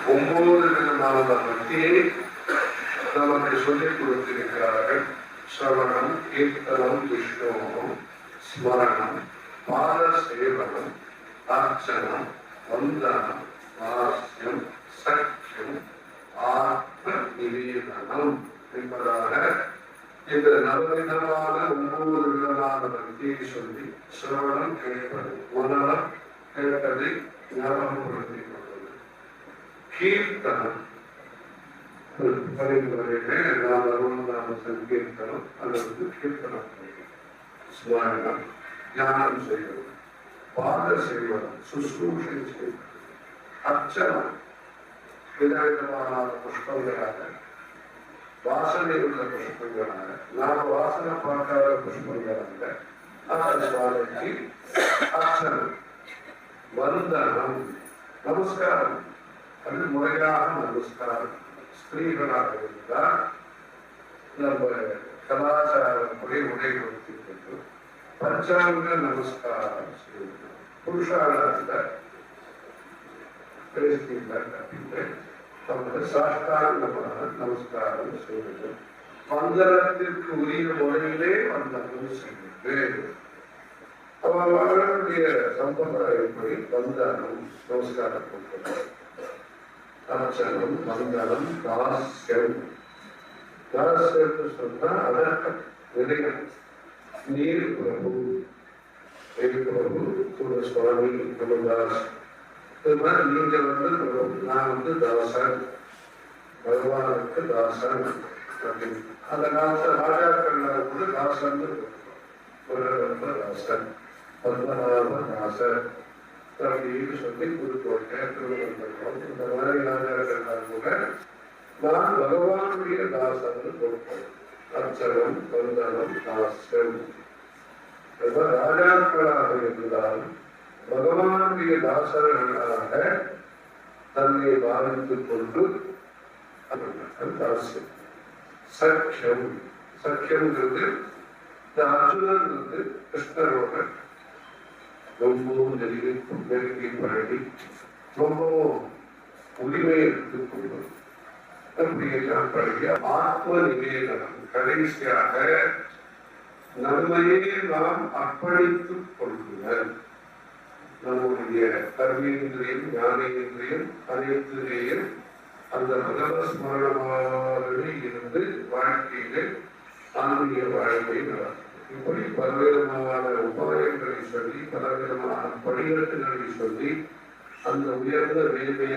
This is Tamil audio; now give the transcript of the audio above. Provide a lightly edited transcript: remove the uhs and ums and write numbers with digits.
9 விதமான பக்தியை நமக்கு சொல்லிக் கொடுத்திருக்கிறார்கள். ஸ்ரவணம், கீர்த்தனம், விஷ்ணோகம், ஸ்மரணம், பாத சேவனம், அர்ச்சனம், வந்தனம், வாஸ்யம், சக்கியம், ஆத்ம நிவேதனம் என்பதாக இந்த நவவிதமான 9 விதமான பக்தியை சொல்லி சிரவணம் கேட்பது, மனனம் கேட்பதை ஞாபகப்படுத்திக் கொள்வது, கீர்த்தனம் பரிந்துரையிலே நாம் அருணநாம சங்கீர்த்தனம் அல்லது கீர்த்தனம், ஸ்மரணம் ஞானம் செய்வது, பாத செய்வனம் சுசூஷை செய்வது, அர்ச்சனம் விதவிதமான புஷ்பங்களாக வாசனை உள்ள புஷ்பங்களாக நாம் வாசனை பார்க்காத புஷ்பங்களாக சுவாமிக்கு அர்ச்சனம், வந்தனம் நமஸ்காரம், அது முறையாக நமஸ்காரம். ஸ்திரீகளாக இருந்தால் நம்ம கலாச்சாரப்படி உடை கொடுத்துக் கொண்டு பஞ்சாங்க நமஸ்காரம் செய்வது, புருஷாளர்ல சாஷ்டாங்கமான நமஸ்காரம் செய்வது, வந்தனத்திற்கு உரிய முறையிலே வந்தனம் செய்வது. அவர்களுடைய சம்பிரதாயப்படி வந்தனம் நமஸ்காரம் கொடுக்கிறது. அர்ச்சனம், வந்தனம், தாஸ்யம். தாஸ்யம் சொன்னா அடக்கம், விடயம். நீர் பிரபு, பிரபு சுவாமி நமதாஸ். நீங்க நான் தாசன், பகவானுக்கு தாசன் அப்படின்னு. அந்த காலத்துல ராஜாக்கள் கூட தாசன், தாசன், பத்மநாப தாசன் அப்படின்னு சொல்லி புதுக்கோட்டை, திருவனந்தபுரம் இந்த மாதிரி ராஜாக்கள் கூட நான் பகவானுடைய தாசன் கொடுப்பேன். அர்ச்சனம், வந்தனம், தாசன். ராஜாக்களாக இருந்தாலும் பகவானுடைய தாசர்களாக தன்னை பாவித்துக் கொண்டு தாசியம். சக்கியம், சக்கியம்ங்கிறது இந்த அர்ஜுனன் கிருஷ்ணரோட ரொம்பவும் நெருங்கி பழகி ரொம்பவும் உரிமை எடுத்துக் கொள்வது, அப்படியெல்லாம் பழகிய ஆத்ம நிவேதனம். கடைசியாக நம்மையே நாம் அர்ப்பணித்துக் கொள்ளுங்கள். நம்முடைய கர்மேந்திரியம், ஞானேந்திரியம் அனைத்திலேயும் அந்த பகவத் ஸ்மரணமாகவே இருந்து வாழ்க்கையிலே ஆன்மீக வாழ்க்கை நடக்கும். இப்படி பலவிதமான உபாயங்களை சொல்லி, பலவிதமான படிகட்டுகளை சொல்லி அந்த உயர்ந்த வேலையை